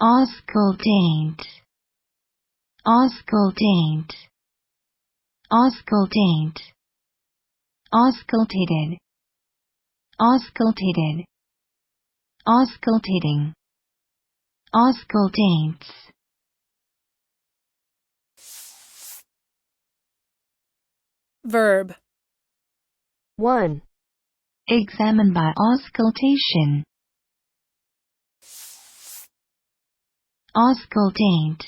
Auscultate. Auscultate. Auscultate. Auscultated. Auscultated. Auscultating. Auscultates. Verb. 1. Examine by auscultation. Auscultate.